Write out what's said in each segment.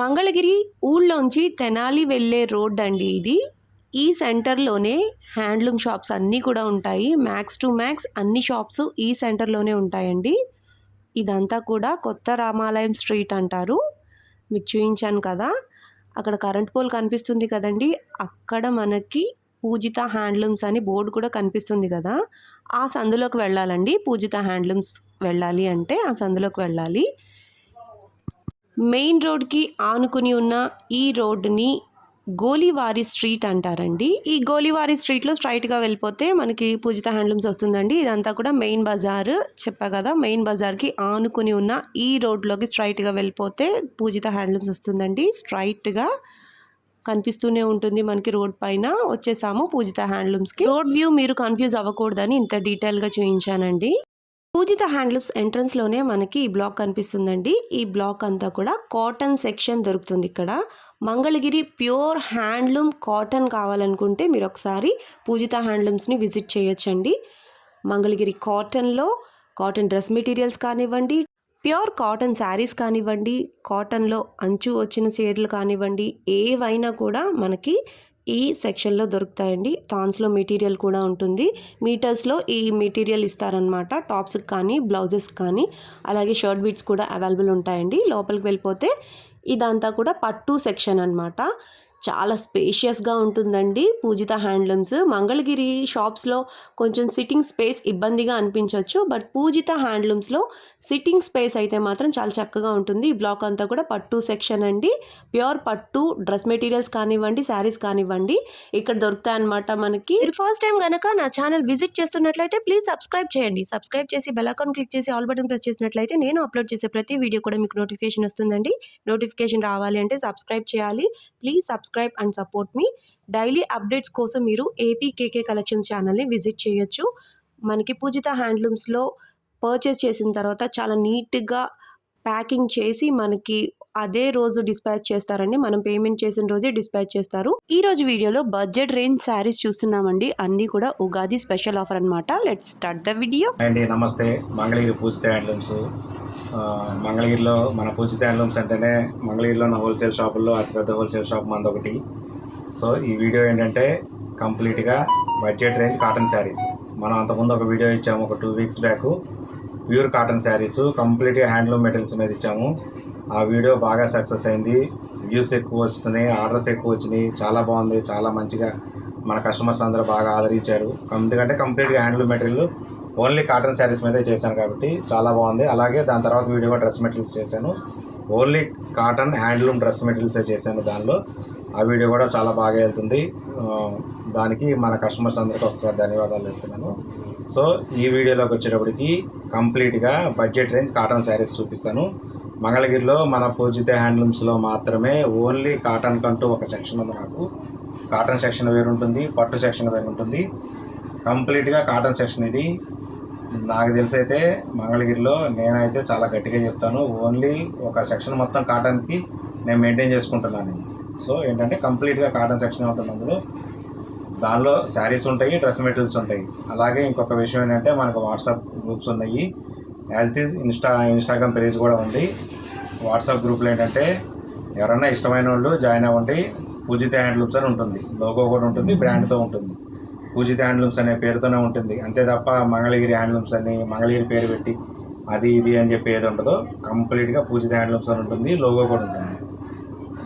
మంగళగిరి ఊళ్ళోంచి తెనాలి వెళ్ళే రోడ్ అండి ఇది. ఈ సెంటర్‌లోనే హ్యాండ్లూమ్ షాప్స్ అన్నీ కూడా ఉంటాయి. మ్యాక్స్ టు మ్యాక్స్ అన్ని షాప్స్ ఈ సెంటర్‌లోనే ఉంటాయండి. ఇదంతా కూడా కొత్త రామాలయం స్ట్రీట్ అంటారు. మీకు చూయించాను కదా! అక్కడ కరెంట్ పోల్ కనిపిస్తుంది కదండీ! అక్కడ మనకి పూజిత హ్యాండ్లూమ్స్ అని బోర్డు కూడా కనిపిస్తుంది కదా! ఆ సందులోకి వెళ్ళాలండి. పూజిత హ్యాండ్లూమ్స్ వెళ్ళాలి అంటే ఆ సందులోకి వెళ్ళాలి. మెయిన్ రోడ్కి ఆనుకుని ఉన్న ఈ రోడ్డుని గోలివారి స్ట్రీట్ అంటారండి. ఈ గోలివారి స్ట్రీట్లో స్ట్రైట్గా వెళ్ళిపోతే మనకి పూజిత హ్యాండ్లూమ్స్ వస్తుందండి. ఇదంతా కూడా మెయిన్ బజార్ చెప్పా కదా, మెయిన్ బజార్కి ఆనుకుని ఉన్న ఈ రోడ్లోకి స్ట్రైట్గా వెళ్ళిపోతే పూజిత హ్యాండ్లూమ్స్ వస్తుందండి. స్ట్రైట్గా కనిపిస్తూనే ఉంటుంది మనకి రోడ్ పైన. వచ్చేసాము పూజిత హ్యాండ్లూమ్స్కి. రోడ్ వ్యూ మీరు కన్ఫ్యూజ్ అవ్వకూడదని ఇంత డీటెయిల్గా చూపించానండి. పూజిత హ్యాండ్లూమ్స్ ఎంట్రన్స్లోనే మనకి ఈ బ్లాక్ కనిపిస్తుందండి. ఈ బ్లాక్ అంతా కూడా కాటన్ సెక్షన్ దొరుకుతుంది ఇక్కడ. మంగళగిరి ప్యూర్ హ్యాండ్లూమ్ కాటన్ కావాలనుకుంటే మీరు ఒకసారి పూజిత హ్యాండ్లూమ్స్ని విజిట్ చేయొచ్చండి. మంగళగిరి కాటన్లో కాటన్ డ్రెస్ మెటీరియల్స్ కానివ్వండి, ప్యూర్ కాటన్ శారీస్ కానివ్వండి, కాటన్లో అంచు వచ్చిన చీరలు కానివ్వండి, ఏవైనా కూడా మనకి ఈ సెక్షన్లో దొరుకుతాయండి. థాన్స్లో మెటీరియల్ కూడా ఉంటుంది. మీటర్స్లో ఈ మెటీరియల్ ఇస్తారనమాట. టాప్స్కి కానీ బ్లౌజెస్కి కానీ, అలాగే షర్ట్ బీట్స్ కూడా అవైలబుల్ ఉంటాయండి. లోపలికి వెళ్ళిపోతే ఇదంతా కూడా పట్టు సెక్షన్ అనమాట. చాలా స్పేషియస్గా ఉంటుందండి పూజిత హ్యాండ్లూమ్స్. మంగళగిరి షాప్స్లో కొంచెం సిట్టింగ్ స్పేస్ ఇబ్బందిగా అనిపించవచ్చు, బట్ పూజిత హ్యాండ్లూమ్స్లో సిట్టింగ్ స్పేస్ అయితే మాత్రం చాలా చక్కగా ఉంటుంది. ఈ బ్లాక్ అంతా కూడా పట్టు సెక్షన్ అండి. ప్యూర్ పట్టు డ్రెస్ మెటీరియల్స్ కానివ్వండి, శారీస్ కానివ్వండి ఇక్కడ దొరుకుతాయి అనమాట మనకి. మీరు ఫస్ట్ టైం కనుక నా ఛానల్ విజిట్ చేస్తున్నట్లయితే ప్లీజ్ సబ్స్క్రైబ్ చేయండి. సబ్స్క్రైబ్ చేసి బెల్ ఐకాన్ క్లిక్ చేసి ఆల్ బటన్ ప్రెస్ చేసినట్లయితే నేను అప్లోడ్ చేసే ప్రతి వీడియో కూడా మీకు నోటిఫికేషన్ వస్తుందండి. నోటిఫికేషన్ రావాలి అంటే సబ్స్క్రైబ్ చేయాలి. Please subscribe and support me. Daily updates కోసం మీరు ఏపీకేకే కలెక్షన్స్ ఛానల్ని విజిట్ చేయొచ్చు. మనకి పూజిత హ్యాండ్లూమ్స్లో పర్చేస్ చేసిన తర్వాత చాలా నీట్గా ప్యాకింగ్ చేసి మనకి అదే రోజు డిస్పాచ్ చేస్తారండి. మనం పేమెంట్ చేసిన రోజే డిస్పాచ్ చేస్తారు. ఈ రోజు వీడియోలో బడ్జెట్ రేంజ్ శారీస్ చూస్తున్నామండి. అన్నీ కూడా ఉగాది స్పెషల్ ఆఫర్ అనమాట. Let's start the video. అండి నమస్తే. మంగళగిరి పూజిత హ్యాండ్లూమ్స్. మంగళగిరిలో మన పూజిత హ్యాండ్లూమ్స్ అంటేనే మంగళగిరిలో ఉన్న హోల్సేల్ షాపుల్లో అతిపెద్ద హోల్సేల్ షాప్ మంది ఒకటి. సో ఈ వీడియో ఏంటంటే కంప్లీట్గా బడ్జెట్ రేంజ్ కాటన్ శారీస్. మనం అంతకుముందు ఒక వీడియో ఇచ్చాము ఒక 2 weeks back. Pure cotton saris కంప్లీట్గా హ్యాండ్లూమ్ మెటీరియల్స్ మీద ఇచ్చాము. ఆ వీడియో బాగా సక్సెస్ అయింది. వ్యూస్ ఎక్కువ వస్తున్నాయి, ఆర్డర్స్ ఎక్కువ వచ్చినాయి. చాలా బాగుంది, చాలా మంచిగా మన కస్టమర్స్ అందరూ బాగా ఆదరించారు. ఎందుకంటే కంప్లీట్గా handloom material only cotton saris మీదే చేశాను కాబట్టి చాలా బాగుంది. అలాగే దాని తర్వాత వీడియో డ్రెస్ మెటీరియల్స్ చేశాను. ఓన్లీ కాటన్ హ్యాండ్లూమ్ డ్రెస్ మెటీరియల్సే చేశాను దానిలో. ఆ వీడియో కూడా చాలా బాగా వెళ్తుంది. దానికి మన కస్టమర్స్ అందరికీ ఒకసారి ధన్యవాదాలు చెప్తున్నాను. సో ఈ వీడియోలోకి వచ్చేటప్పటికి కంప్లీట్గా బడ్జెట్ రేంజ్ కాటన్ శారీస్ చూపిస్తాను. మంగళగిరిలో మన పూజిత హ్యాండ్లూమ్స్లో మాత్రమే ఓన్లీ కాటన్ కంటూ ఒక సెక్షన్ ఉంది. నాకు కాటన్ సెక్షన్ వేరు ఉంటుంది, పట్టు సెక్షన్ వేరు ఉంటుంది. కంప్లీట్గా కాటన్ సెక్షన్ ఇది. నాకు తెలిసైతే మంగళగిరిలో నేనైతే చాలా గట్టిగా చెప్తాను, ఓన్లీ ఒక సెక్షన్ మొత్తం కాటన్కి నేను మెయింటైన్ చేసుకుంటున్నాను. సో ఏంటంటే కంప్లీట్గా కాటన్ సెక్షన్ ఉంటుంది. దానిలో శారీస్ ఉంటాయి, డ్రెస్ మెటీరియల్స్ ఉంటాయి. అలాగే ఇంకొక విషయం ఏంటంటే మనకు వాట్సాప్ గ్రూప్స్ ఉన్నాయి. As it is Instagram page కూడా ఉంది. వాట్సాప్ గ్రూప్లో ఏంటంటే ఎవరన్నా ఇష్టమైన వాళ్ళు జాయిన్ అవ్వండి. పూజిత హ్యాండ్లూమ్స్ అని ఉంటుంది, లోగో కూడా ఉంటుంది, బ్రాండ్తో ఉంటుంది. పూజిత హ్యాండ్లూమ్స్ అనే పేరుతోనే ఉంటుంది. అంతే తప్ప మంగళగిరి హ్యాండ్లూమ్స్ అని మంగళగిరి పేరు పెట్టి అది ఇది అని చెప్పి ఏది ఉంటుందో కంప్లీట్గా పూజిత హ్యాండ్లూమ్స్ అని ఉంటుంది, లోగో కూడా ఉంటుంది.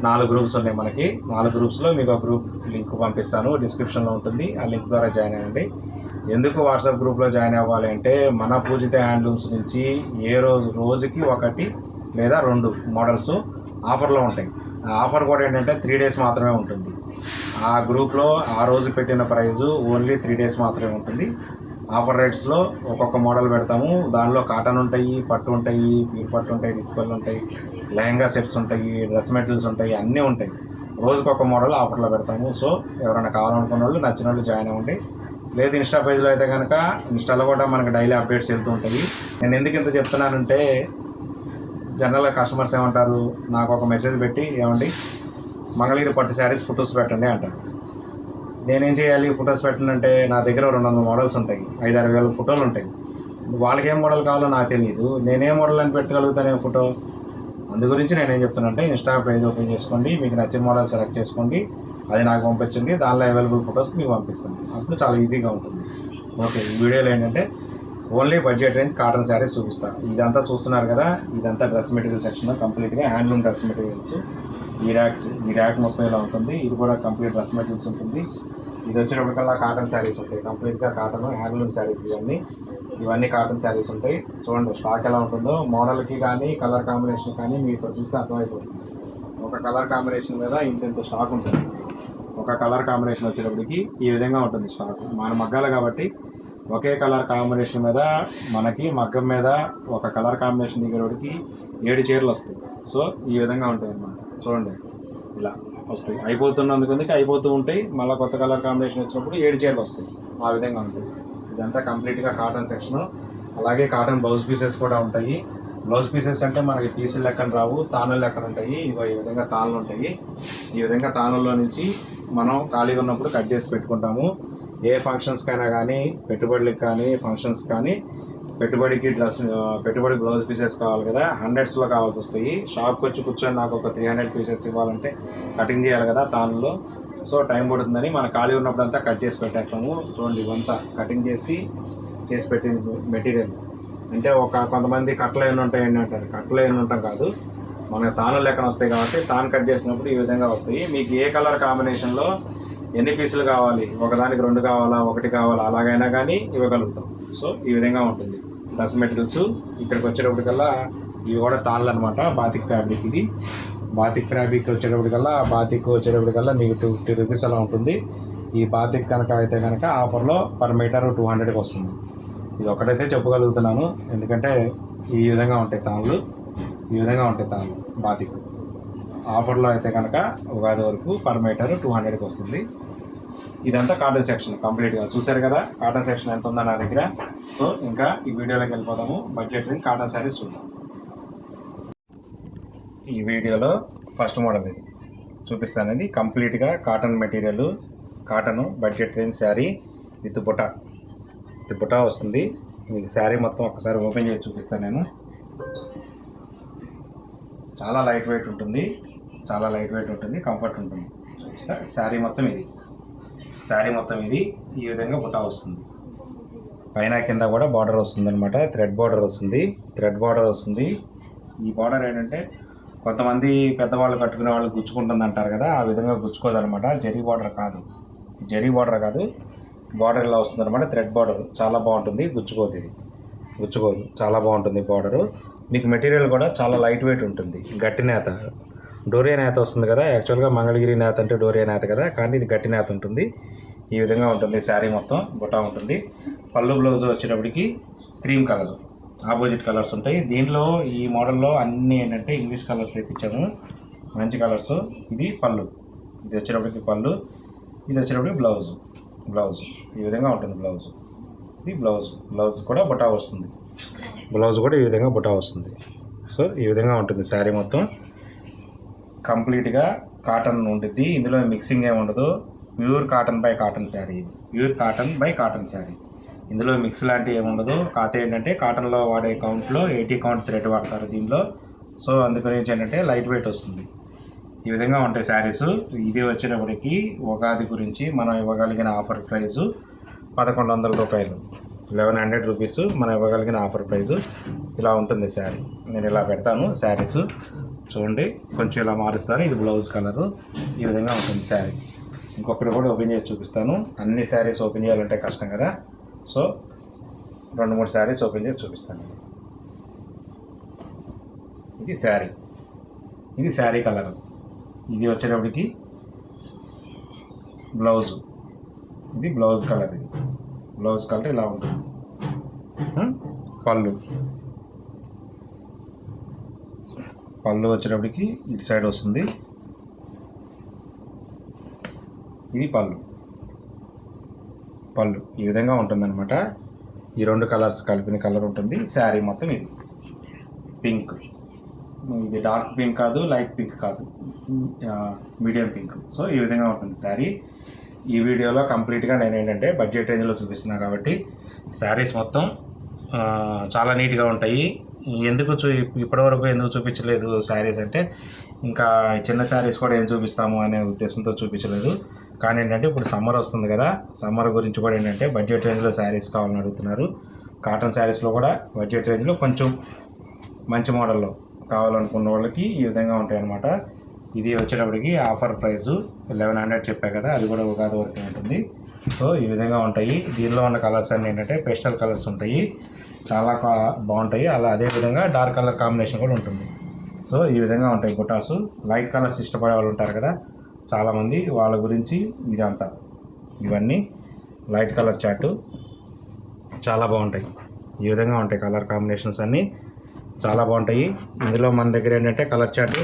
4 గ్రూప్స్ ఉన్నాయి మనకి. 4 గ్రూప్స్లో మీకు ఒక గ్రూప్ లింక్ పంపిస్తాను, డిస్క్రిప్షన్లో ఉంటుంది. ఆ లింక్ ద్వారా జాయిన్ అవ్వండి. ఎందుకు వాట్సాప్ గ్రూప్లో జాయిన్ అవ్వాలి అంటే మన పూజిత హ్యాండ్లూమ్స్ నుంచి రోజుకి 1 లేదా 2 మోడల్స్ ఆఫర్లో ఉంటాయి. ఆ ఆఫర్ కూడా ఏంటంటే 3 days మాత్రమే ఉంటుంది. ఆ గ్రూప్లో ఆ రోజు పెట్టిన ప్రైజు ఓన్లీ 3 days మాత్రమే ఉంటుంది. ఆఫర్ రేట్స్లో ఒక్కొక్క మోడల్ పెడతాము. దానిలో కాటన్ ఉంటాయి, పట్టు ఉంటాయి, ప్యూర్ పట్టు ఉంటాయి, రిక్వల్ ఉంటాయి, లెహంగా సెట్స్ ఉంటాయి, డ్రెస్ మెటీరియల్స్ ఉంటాయి, అన్నీ ఉంటాయి. రోజుకొక మోడల్ ఆఫర్లో పెడతాము. సో ఎవరైనా కావాలనుకున్న వాళ్ళు నచ్చిన వాళ్ళు జాయిన్ అవ్వండి. లేదు ఇన్స్టా పేజ్లో అయితే కనుక ఇన్స్టాలో కూడా మనకు డైలీ అప్డేట్స్ వెళ్తూ ఉంటాయి. నేను ఎందుకు ఇంత చెప్తున్నానంటే జనరల్గా కస్టమర్స్ ఏమంటారు, నాకు ఒక మెసేజ్ పెట్టి ఏమండి మంగళగిరి పట్టు శారీస్ ఫొటోస్ పెట్టండి అంటారు. నేనేం చేయాలి ఫొటోస్ పెట్టండి? నా దగ్గర 200 మోడల్స్ ఉంటాయి, 5-6 వేల ఫోటోలు ఉంటాయి. వాళ్ళకి ఏం మోడల్ కావాలో నాకు తెలియదు. నేనే మోడల్ అని పెట్టగలుగుతాను ఫోటో. అందు గురించి నేనేం చెప్తున్నానంటే ఇన్స్టా పేజ్ ఓపెన్ చేసుకోండి, మీకు నచ్చిన మోడల్ సెలెక్ట్ చేసుకోండి, అది నాకు పంపించండి, దానిలో అవైలబుల్ ఫొటోస్ మీకు పంపిస్తుంది. అప్పుడు చాలా ఈజీగా ఉంటుంది. ఓకే, ఈ వీడియోలో ఏంటంటే only budget range cotton saris చూపిస్తాను. ఇదంతా చూస్తున్నారు కదా, ఇదంతా డ్రెస్ మెటీరియల్ సెక్షన్, కంప్లీట్గా హ్యాండ్లూమ్ డ్రెస్ మెటీరియల్స్. ఈ ర్యాక్ మొత్తం ఇలా ఉంటుంది. ఇది కూడా కంప్లీట్ డ్రెస్ మెటీరియల్స్ ఉంటుంది. ఇది వచ్చేటప్పటికల్లా కాటన్ శారీస్ ఉంటాయి, కంప్లీట్గా కాటన్ హ్యాండ్లూమ్ శారీస్. ఇవన్నీ కాటన్ శారీస్ ఉంటాయి. చూడండి స్టాక్ ఎలా ఉంటుందో, మోడల్కి కానీ కలర్ కాంబినేషన్ కానీ మీకు చూస్తే అర్థమైపోతుంది. ఒక కలర్ కాంబినేషన్ మీద ఇంత స్టాక్ ఉంటుంది. ఒక కలర్ కాంబినేషన్ వచ్చేటప్పటికి ఈ విధంగా ఉంటుంది స్టాక్. మన మగ్గాలు కాబట్టి ఒకే కలర్ కాంబినేషన్ మీద మనకి మగ్గం మీద ఒక కలర్ కాంబినేషన్ దిగేటప్పటికి 7 చీరలు వస్తాయి. సో ఈ విధంగా ఉంటాయి అన్నమాట. చూడండి ఇలా వస్తాయి, అయిపోతున్నందుకు అయిపోతూ ఉంటాయి. మళ్ళీ కొత్త కలర్ కాంబినేషన్ వచ్చినప్పుడు 7 చీరలు వస్తాయి. ఆ విధంగా ఉంటుంది. ఇదంతా కంప్లీట్గా కాటన్ సెక్షన్. అలాగే కాటన్ బ్లౌజ్ పీసెస్ కూడా ఉంటాయి. బ్లౌజ్ పీసెస్ అంటే మనకి పీసులు లెక్కన రావు, తానులు లెక్కన ఉంటాయి. ఇగో ఈ విధంగా తానులు ఉంటాయి. ఈ విధంగా తానుల్లో నుంచి మనం ఖాళీగా ఉన్నప్పుడు కట్ చేసి పెట్టుకుంటాము. ఏ ఫంక్షన్స్కైనా కానీ, పెట్టుబడులకి కానీ, ఫంక్షన్స్ కానీ, పెట్టుబడి బ్లౌజ్ పీసెస్ కావాలి కదా, 100స్లో కావాల్సి వస్తాయి. షాప్కి వచ్చి కూర్చొని నాకు ఒక 300 పీసెస్ ఇవ్వాలంటే కటింగ్ చేయాలి కదా తానులో. సో టైం పడుతుందని మనం ఖాళీ ఉన్నప్పుడు అంతా కట్ చేసి పెట్టేస్తాము. చూడండి ఇవంతా కటింగ్ చేసి పెట్టిన మెటీరియల్. అంటే కొంతమంది కట్టలు ఎన్ని ఉంటాయని అంటారు. కట్టలు ఎన్ని ఉంటాం కాదు, మనకి తాను లెక్కన వస్తాయి కాబట్టి తాను కట్ చేసినప్పుడు ఈ విధంగా వస్తాయి. మీకు ఏ కలర్ కాంబినేషన్లో ఎన్ని పీసులు కావాలి, ఒకదానికి 2 కావాలా, 1 కావాలా, అలాగైనా కానీ ఇవ్వగలుగుతాం. సో ఈ విధంగా ఉంటుంది డ్రెస్ మెటీరియల్స్. ఇక్కడికి వచ్చేటప్పటికల్లా ఇవి కూడా తాళ్ళు అనమాట. Batik fabric. ఇది బాతిక్ ఫ్యాబ్రిక్ వచ్చేటప్పటికల్లా మీకు 250 రూపీస్ అలా ఉంటుంది. ఈ బాతిక్ కనుక అయితే కనుక ఆఫర్లో పర్ మీటర్ 200కి వస్తుంది. ఇది ఒకటైతే చెప్పగలుగుతున్నాను, ఎందుకంటే ఈ విధంగా ఉంటాయి తాళ్ళు. బాతిక్ ఆఫర్లో అయితే కనుక ఉగాది వరకు పర్ మీటర్ 200కి వస్తుంది. ఇదంతా కాటన్ సెక్షన్ కంప్లీట్గా చూసారు కదా. కాటన్ సెక్షన్ ఎంత ఉందో నా దగ్గర. సో ఇంకా ఈ వీడియోలోకి వెళ్ళిపోదాము. బడ్జెట్ రేంజ్ కాటన్ శారీస్ చూద్దాం. ఈ వీడియోలో ఫస్ట్ మోడల్ ఇది చూపిస్తాను. ఇది కంప్లీట్గా cotton material, cotton budget range sari with buta వస్తుంది. మీకు శారీ మొత్తం ఒకసారి ఓపెన్ చేసి చూపిస్తాను నేను. చాలా లైట్ వెయిట్ ఉంటుంది, కంఫర్ట్ ఉంటుంది. చూపిస్తా. శారీ మొత్తం ఇది ఈ విధంగా బుటా వస్తుంది. పైన కింద కూడా బార్డర్ వస్తుంది అనమాట. థ్రెడ్ బార్డర్ వస్తుంది. ఈ బార్డర్ ఏంటంటే కొంతమంది పెద్దవాళ్ళు కట్టుకునే వాళ్ళు గుచ్చుకుంటుంది అంటారు కదా, ఆ విధంగా గుచ్చుకోదనమాట. జరీ బార్డర్ కాదు, బార్డర్ ఇలా వస్తుంది అనమాట. థ్రెడ్ బార్డర్ చాలా బాగుంటుంది, గుచ్చుకోదు, చాలా బాగుంటుంది బార్డరు. మీకు మెటీరియల్ కూడా చాలా లైట్ వెయిట్ ఉంటుంది. గట్టి నేత, డోరియా నేత వస్తుంది కదా. యాక్చువల్గా మంగళగిరి నేత అంటే డోరియా నేత కదా, కానీ ఇది గట్టి నేత ఉంటుంది. ఈ విధంగా ఉంటుంది శారీ మొత్తం. బుటా ఉంటుంది. పళ్ళు బ్లౌజ్ వచ్చేటప్పటికి క్రీమ్ కలర్, ఆపోజిట్ కలర్స్ ఉంటాయి. దీంట్లో ఈ మోడల్లో అన్నీ ఏంటంటే ఇంగ్లీష్ కలర్స్ వేయించాను, మంచి కలర్స్. ఇది పళ్ళు, ఇది వచ్చేటప్పటికి పళ్ళు, ఇది వచ్చేటప్పటికి బ్లౌజ్ ఈ విధంగా ఉంటుంది. ఇది బ్లౌజ్ కూడా బుటా వస్తుంది. ఈ విధంగా బుటా వస్తుంది. సో ఈ విధంగా ఉంటుంది శారీ మొత్తం. కంప్లీట్గా కాటన్ ఉంటుంది. ఇందులో మిక్సింగ్ ఏమి ఉండదు. Pure cotton by cotton sari. ఇందులో మిక్స్ లాంటివి ఏమి ఉండదు. కాకపోతే ఏంటంటే కాటన్లో వాడే కౌంట్లో 80 కౌంట్ థ్రెడ్ వాడతారు దీనిలో. సో అందుకని ఏంటంటే లైట్ వెయిట్ వస్తుంది. ఈ విధంగా ఉంటాయి శారీస్. ఇది వచ్చేటప్పటికి ఉగాది గురించి మనం ఇవ్వగలిగిన ఆఫర్ ప్రైజు 1100 రూపాయలు, 1100 రూపీస్ మనం ఇవ్వగలిగిన ఆఫర్ ప్రైజు. ఇలా ఉంటుంది శారీ. నేను ఇలా పెడతాను శారీస్. చూడండి కొంచెం ఇలా మారుస్తాను. ఇది బ్లౌజ్ కలరు. ఈ విధంగా ఉంటుంది శారీ. ఇంకొకటి కూడా ఓపెన్ చేసి చూపిస్తాను. అన్ని శారీస్ ఓపెన్ చేయాలంటే కష్టం కదా. సో 2-3 శారీస్ ఓపెన్ చేసి చూపిస్తాను. ఇది శారీ కలరు. ఇది వచ్చేటప్పటికి బ్లౌజ్. ఇది బ్లౌజ్ కలర్. ఇలా ఉంటుంది. పళ్ళు వచ్చేటప్పటికి ఇటు సైడ్ వస్తుంది. ఇది పళ్ళు ఈ విధంగా ఉంటుందన్నమాట. ఈ 2 కలర్స్ కలిపిన కలర్ ఉంటుంది. శారీ మొత్తం ఇది పింక్. ఇది డార్క్ పింక్ కాదు, లైట్ పింక్ కాదు, మీడియం పింక్. సో ఈ విధంగా ఉంటుంది శారీ. ఈ వీడియోలో కంప్లీట్గా నేను ఏంటంటే బడ్జెట్ రేంజ్లో చూపిస్తున్నాను కాబట్టి శారీస్ మొత్తం చాలా నీట్గా ఉంటాయి. ఎందుకు ఇప్పటివరకు ఎందుకు చూపించలేదు శారీస్ అంటే, ఇంకా చిన్న శారీస్ కూడా ఏం చూపిస్తాము అనే ఉద్దేశంతో చూపించలేదు. కానీ ఏంటంటే ఇప్పుడు సమ్మర్ వస్తుంది కదా, సమ్మర్ గురించి కూడా ఏంటంటే బడ్జెట్ రేంజ్లో శారీస్ కావాలని అడుగుతున్నారు. కాటన్ శారీస్లో కూడా బడ్జెట్ రేంజ్లో కొంచెం మంచి మోడల్లో కావాలనుకున్న వాళ్ళకి ఈ విధంగా ఉంటాయి అన్నమాట. ఇది వచ్చేటప్పటికి ఆఫర్ ప్రైస్ 1100 చెప్పా కదా, అది కూడా ఉగాది వరకు ఉంటుంది. సో ఈ విధంగా ఉంటాయి. దీనిలో ఉన్న కలర్స్ అన్నీ ఏంటంటే పేస్టల్ కలర్స్ ఉంటాయి, చాలా బాగుంటాయి. అదేవిధంగా డార్క్ కలర్ కాంబినేషన్ కూడా ఉంటుంది. సో ఈ విధంగా ఉంటాయి బుటాసు. లైట్ కలర్స్ ఇష్టపడే వాళ్ళు ఉంటారు కదా చాలామంది, వాళ్ళ గురించి ఇదంతా. ఇవన్నీ లైట్ కలర్ చార్టు చాలా బాగుంటాయి. ఈ విధంగా ఉంటాయి కలర్ కాంబినేషన్స్ అన్నీ చాలా బాగుంటాయి. ఇందులో మన దగ్గర ఏంటంటే కలర్ చార్ట్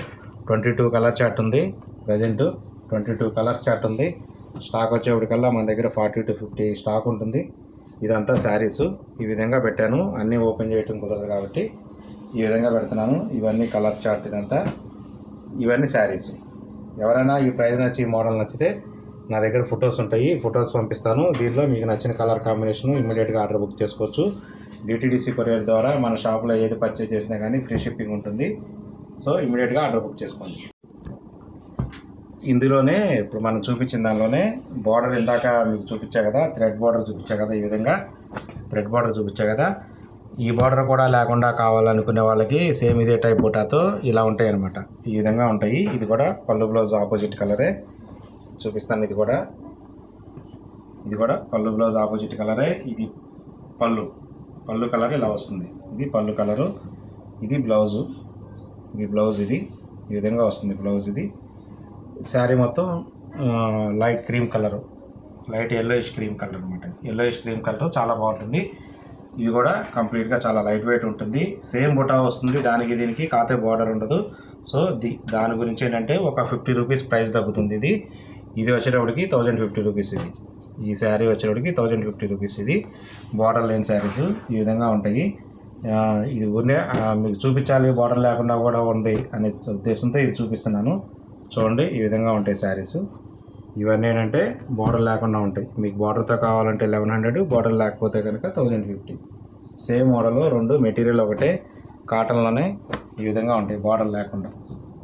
22 కలర్ చార్ట్ ఉంది. ప్రజెంట్ 22 కలర్స్ చార్ట్ ఉంది. స్టాక్ వచ్చేప్పటికల్లా మన దగ్గర 40 to 50 స్టాక్ ఉంటుంది. ఇదంతా శారీస్ ఈ విధంగా పెట్టాను. అన్నీ ఓపెన్ చేయటం కుదరదు కాబట్టి ఈ విధంగా పెడుతున్నాను. ఇవన్నీ కలర్ చార్ట్, ఇదంతా ఇవన్నీ శారీస్. ఎవరైనా ఈ ప్రైస్ నచ్చి ఈ మోడల్ నచ్చితే నా దగ్గర ఫొటోస్ ఉంటాయి, ఫొటోస్ పంపిస్తాను. దీనిలో మీకు నచ్చిన కలర్ కాంబినేషన్ ఇమీడియట్గా ఆర్డర్ బుక్ చేసుకోవచ్చు. DTDC కొరియర్ ద్వారా మన షాప్లో ఏది పర్చేజ్ చేసినా కానీ ఫ్రీ షిప్పింగ్ ఉంటుంది. సో ఇమీడియట్గా ఆర్డర్ బుక్ చేసుకోండి. ఇందులోనే ఇప్పుడు మనం చూపించిన దానిలోనే బార్డర్ ఇందాక మీకు చూపించా కదా, థ్రెడ్ బార్డర్ చూపించా కదా, ఈ విధంగా థ్రెడ్ బార్డర్ చూపించా కదా. ఈ బార్డర్ కూడా లేకుండా కావాలనుకునే వాళ్ళకి సేమ్ ఇదే టైప్ బుటాతో ఇలా ఉంటాయి అన్నమాట. ఈ విధంగా ఉంటాయి. ఇది కూడా పళ్ళు బ్లౌజ్ ఆపోజిట్ కలరే చూపిస్తాను. ఇది కూడా పళ్ళు బ్లౌజ్ ఆపోజిట్ కలరే. ఇది పళ్ళు కలర్ ఇలా వస్తుంది. ఇది పళ్ళు కలరు, ఇది బ్లౌజు, ఇది ఈ విధంగా వస్తుంది బ్లౌజ్. ఇది శారీ మొత్తం light cream colour, light yellowish cream colour అనమాట. ఎల్లోయిష్ క్రీమ్ కలర్ చాలా బాగుంటుంది. ఇది కూడా కంప్లీట్గా చాలా లైట్ వెయిట్ ఉంటుంది. సేమ్ బుటా వస్తుంది దానికి దీనికి, కాతే బార్డర్ ఉండదు. సో దాని గురించి ఏంటంటే ఒక 50 రూపీస్ ప్రైస్ తగ్గుతుంది. ఇది వచ్చేటప్పటికి 1050 రూపీస్. ఈ శారీ వచ్చేటప్పటికి 1050 రూపీస్. ఇది బార్డర్ లేని శారీస్ ఈ విధంగా ఉంటాయి. ఇది ఊరినే మీకు చూపించాలి, బార్డర్ లేకుండా కూడా ఉంది అనే ఉద్దేశంతో ఇది చూపిస్తున్నాను. చూడండి ఈ విధంగా ఉంటాయి శారీస్. ఇవన్నీ ఏంటంటే బార్డర్ లేకుండా ఉంటాయి. మీకు బార్డర్తో కావాలంటే 1100, బార్డర్ లేకపోతే కనుక 1050. సేమ్ మోడల్, రెండు మెటీరియల్ ఒకటే, కాటన్లోనే ఈ విధంగా ఉంటాయి బార్డర్ లేకుండా.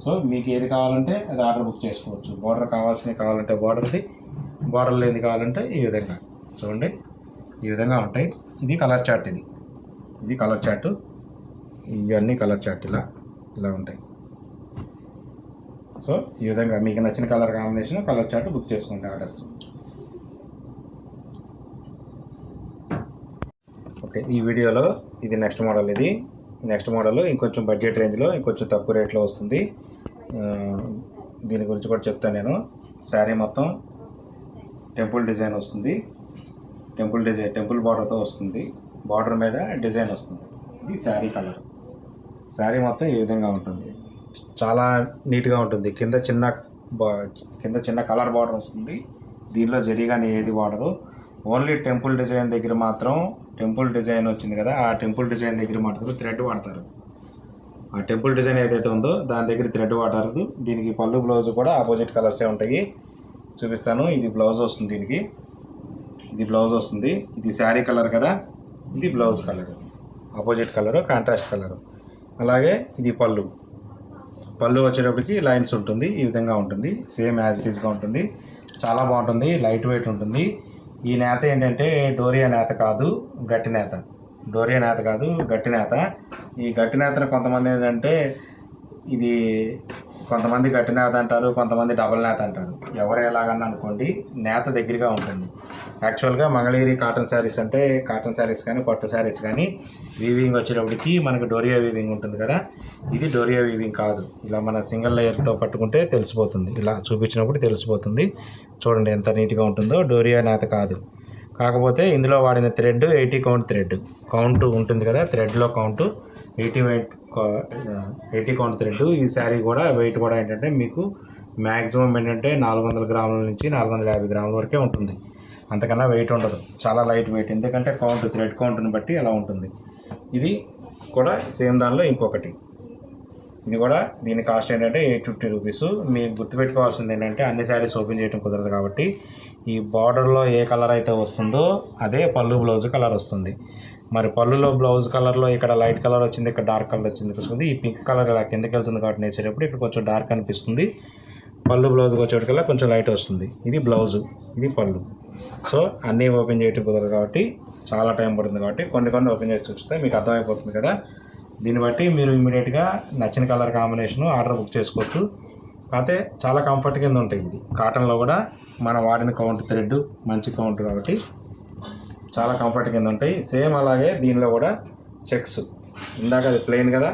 సో మీకు ఏది కావాలంటే అది ఆర్డర్ బుక్ చేసుకోవచ్చు. బార్డర్ కావాలంటే బార్డర్ది, బార్డర్ లేనిది కావాలంటే ఈ విధంగా. చూడండి ఈ విధంగా ఉంటాయి. ఇది కలర్ చార్ట్, ఇది కలర్ చార్టు. ఇవన్నీ కలర్ చార్ట్ ఇలా ఉంటాయి. సో ఈ విధంగా మీకు నచ్చిన colour combination colour chart book చేసుకోండి ఆర్డర్స్. ఓకే, ఈ వీడియోలో ఇది నెక్స్ట్ మోడల్. ఇది నెక్స్ట్ మోడల్ ఇంకొంచెం బడ్జెట్ రేంజ్లో, ఇంకొంచెం తక్కువ రేట్లో వస్తుంది. దీని గురించి కూడా చెప్తాను నేను. శారీ మొత్తం టెంపుల్ డిజైన్ వస్తుంది. టెంపుల్ బార్డర్తో వస్తుంది. బార్డర్ మీద డిజైన్ వస్తుంది. ఇది శారీ కలర్. శారీ మొత్తం ఈ విధంగా ఉంటుంది. చాలా నీట్గా ఉంటుంది. కింద చిన్న కలర్ బార్డర్ వస్తుంది. దీనిలో జరీగానే ఏది బార్డరు, ఓన్లీ టెంపుల్ డిజైన్ దగ్గర మాత్రం, టెంపుల్ డిజైన్ వచ్చింది కదా, ఆ టెంపుల్ డిజైన్ దగ్గర మాత్రం థ్రెడ్ వాడతారు. ఆ టెంపుల్ డిజైన్ ఏదైతే ఉందో దాని దగ్గర థ్రెడ్ వాడతారు. దీనికి పళ్ళు బ్లౌజ్ కూడా ఆపోజిట్ కలర్సే ఉంటాయి. చూపిస్తాను. ఇది బ్లౌజ్ వస్తుంది. దీనికి ఇది బ్లౌజ్ వస్తుంది. ఇది శారీ కలర్ కదా, ఇది blouse colour, opposite colour, contrast colour. అలాగే ఇది పళ్ళు వచ్చేటప్పటికి లైన్స్ ఉంటుంది. ఈ విధంగా ఉంటుంది. సేమ్ యాజ్ ఇట్ ఈస్గా ఉంటుంది. చాలా బాగుంటుంది. లైట్ వెయిట్ ఉంటుంది. ఈ నేత ఏంటంటే డోరియా నేత కాదు, గట్టి నేత. డోరియా నేత కాదు, గట్టి నేత. ఈ గట్టి నేతను కొంతమంది ఏంటంటే ఇది కొంతమంది గట్టి నేత అంటారు, కొంతమంది డబల్ నేత అంటారు. ఎవరు ఎలాగన్నా అనుకోండి, నేత దగ్గరగా ఉంటుంది. యాక్చువల్గా మంగళగిరి కాటన్ శారీస్ అంటే, కాటన్ శారీస్ కానీ పట్టు శారీస్ కానీ వీవింగ్ వచ్చేటప్పటికి మనకు డోరియా వీవింగ్ ఉంటుంది కదా, ఇది డోరియా వీవింగ్ కాదు. ఇలా మన సింగిల్ లేయర్తో పట్టుకుంటే తెలిసిపోతుంది. ఇలా చూపించినప్పుడు తెలిసిపోతుంది. చూడండి ఎంత నీట్గా ఉంటుందో. డోరియా నేత కాదు. కాకపోతే ఇందులో వాడిన థ్రెడ్ 80 కౌంట్ ఉంటుంది కదా, థ్రెడ్లో కౌంట్ 80 కౌంట్ థ్రెడ్. ఈ శారీ కూడా వెయిట్ కూడా ఏంటంటే మీకు మ్యాక్సిమం ఏంటంటే 400 గ్రాముల నుంచి 450 గ్రాముల వరకే ఉంటుంది. అంతకన్నా వెయిట్ ఉండదు. చాలా లైట్ వెయిట్, ఎందుకంటే థ్రెడ్ కౌంట్ని బట్టి అలా ఉంటుంది. ఇది కూడా సేమ్ దానిలో ఇంకొకటి. ఇది కూడా దీని కాస్ట్ ఏంటంటే 850 రూపీస్. మీకు గుర్తుపెట్టుకోవాల్సింది ఏంటంటే అన్ని శారీస్ ఓపెన్ చేయడం కుదరదు కాబట్టి ఈ బార్డర్లో ఏ కలర్ అయితే వస్తుందో అదే పళ్ళు బ్లౌజ్ కలర్ వస్తుంది. మరి పళ్ళులో బ్లౌజ్ కలర్లో ఇక్కడ లైట్ కలర్ వచ్చింది, ఇక్కడ డార్క్ కలర్ వచ్చింది. ఈ పింక్ కలర్ ఇలా కిందకి వెళ్తుంది కాబట్టి నేసేటప్పుడు ఇక్కడ కొంచెం డార్క్ అనిపిస్తుంది. పళ్ళు బ్లౌజ్కి వచ్చేటికల్లా కొంచెం లైట్ వస్తుంది. ఇది బ్లౌజు, ఇది పళ్ళు. సో అన్నీ ఓపెన్ చేయడం కుదరదు కాబట్టి చాలా టైం పడుతుంది కాబట్టి కొన్ని ఓపెన్ చేసి చూపిస్తే మీకు అర్థమైపోతుంది కదా. దీన్ని బట్టి మీరు ఇమీడియట్గా నచ్చిన కలర్ కాంబినేషను ఆర్డర్ బుక్ చేసుకోవచ్చు. కాకపోతే చాలా కంఫర్ట్ కింద ఉంటాయి. ఇది కాటన్లో కూడా మనం వాడిన కౌంట్ థ్రెడ్ మంచి కౌంట్ కాబట్టి చాలా కంఫర్ట్ కింద ఉంటాయి. సేమ్ అలాగే దీనిలో కూడా చెక్స్, ఇందాక అది ప్లెయిన్ కదా,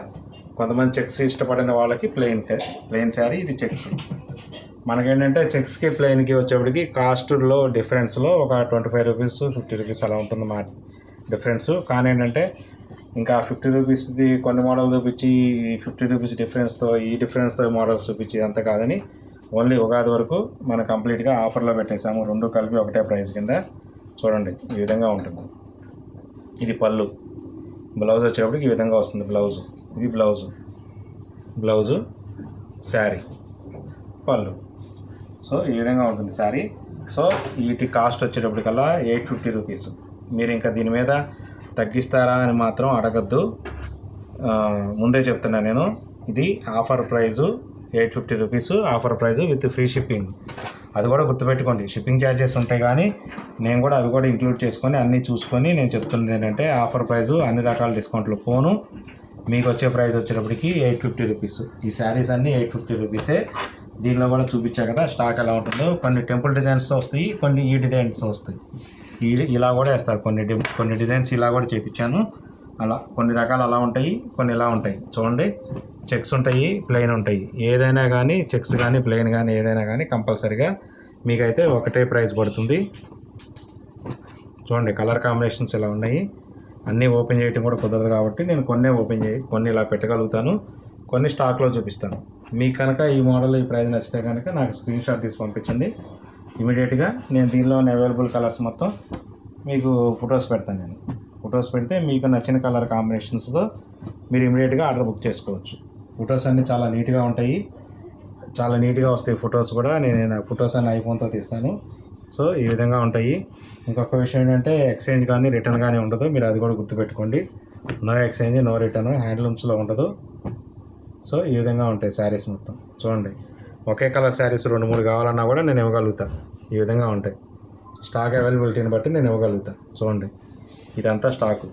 కొంతమంది చెక్స్ ఇష్టపడిన వాళ్ళకి ప్లెయిన్ శారీ, ఇది చెక్స్. మనకేంటంటే చెక్స్కి ప్లెయిన్కి వచ్చేప్పటికి కాస్ట్లో డిఫరెన్స్లో ఒక 25 రూపీస్ 50 రూపీస్ అలా ఉంటుంది మా డిఫరెన్స్. కానీ ఏంటంటే ఇంకా 50 రూపీస్ది కొన్ని మోడల్ చూపించి 50 రూపీస్ డిఫరెన్స్తో ఈ డిఫరెన్స్తో మోడల్స్ చూపించి అంత కాదని ఓన్లీ ఉగాది వరకు మనం కంప్లీట్గా ఆఫర్లో పెట్టేసాము. రెండు కలిపి ఒకటే ప్రైస్ కింద. చూడండి ఈ విధంగా ఉంటుంది. ఇది పళ్ళు, బ్లౌజ్ వచ్చేటప్పటికి ఈ విధంగా వస్తుంది. ఇది బ్లౌజు శారీ, పళ్ళు. సో ఈ విధంగా ఉంటుంది శారీ. సో వీటి కాస్ట్ వచ్చేటప్పటికల్లా 850 రూపీస్. మీరు ఇంకా దీని మీద తగ్గిస్తారా అని మాత్రం అడగద్దు, ముందే చెప్తున్నా నేను. ఇది offer price 850 rupees, offer price with free shipping. అది కూడా గుర్తుపెట్టుకోండి, షిప్పింగ్ ఛార్జెస్ ఉంటాయి కానీ నేను కూడా అవి కూడా ఇంక్లూడ్ చేసుకొని అన్నీ చూసుకొని నేను చెప్తున్నది ఏంటంటే ఆఫర్ ప్రైజు అన్ని రకాల డిస్కౌంట్లు పోను మీకు వచ్చే ప్రైస్ వచ్చేటప్పటికి 850 రూపీస్. ఈ శారీస్ అన్నీ 850 రూపీసే. దీనిలో కూడా చూపించా కదా స్టాక్ ఎలా ఉంటుందో. కొన్ని టెంపుల్ డిజైన్స్ వస్తాయి, కొన్ని ఈ డిజైన్స్ వస్తాయి. ఇలా కూడా వేస్తారు, కొన్ని డిజైన్స్ ఇలా కూడా చేయించాను. అలా కొన్ని రకాలు అలా ఉంటాయి, కొన్ని ఇలా ఉంటాయి. చూడండి, చెక్స్ ఉంటాయి, ప్లెయిన్ ఉంటాయి. ఏదైనా కానీ చెక్స్ కానీ ప్లెయిన్ కానీ ఏదైనా కానీ కంపల్సరీగా మీకైతే ఒకటే ప్రైస్ పడుతుంది. చూడండి కలర్ కాంబినేషన్స్ ఇలా ఉన్నాయి. అన్నీ ఓపెన్ చేయడం కూడా కుదరదు కాబట్టి నేను కొన్ని ఇలా పెట్టగలుగుతాను, కొన్ని స్టాక్లో చూపిస్తాను. మీకు కనుక ఈ మోడల్ ఈ ప్రైస్ నచ్చితే కనుక నాకు స్క్రీన్ షాట్ తీసి పంపించండి. ఇమీడియట్గా నేను దీనిలో అవైలబుల్ కలర్స్ మొత్తం మీకు ఫొటోస్ పెడతాను. ఫొటోస్ పెడితే మీకు నచ్చిన కలర్ కాంబినేషన్స్తో మీరు ఇమీడియట్గా ఆర్డర్ బుక్ చేసుకోవచ్చు. ఫొటోస్ అన్నీ చాలా నీట్గా ఉంటాయి, చాలా నీట్గా వస్తాయి ఫొటోస్ కూడా. నేను ఫొటోస్ అన్ని ఐఫోన్తో తీస్తాను. సో ఈ విధంగా ఉంటాయి. ఇంకొక విషయం ఏంటంటే ఎక్స్చేంజ్ కానీ రిటర్న్ కానీ ఉండదు, మీరు అది కూడా గుర్తుపెట్టుకోండి. నో ఎక్స్చేంజ్ నో రిటర్న్, హ్యాండ్లూమ్స్లో ఉండదు. సో ఈ విధంగా ఉంటాయి శారీస్ మొత్తం. చూడండి, ఒకే కలర్ శారీస్ 2-3 కావాలన్నా కూడా నేను ఇవ్వగలుగుతాను. ఈ విధంగా ఉంటాయి. స్టాక్ అవైలబిలిటీని బట్టి నేను ఇవ్వగలుగుతాను. చూడండి, ఇదంతా స్టాకు,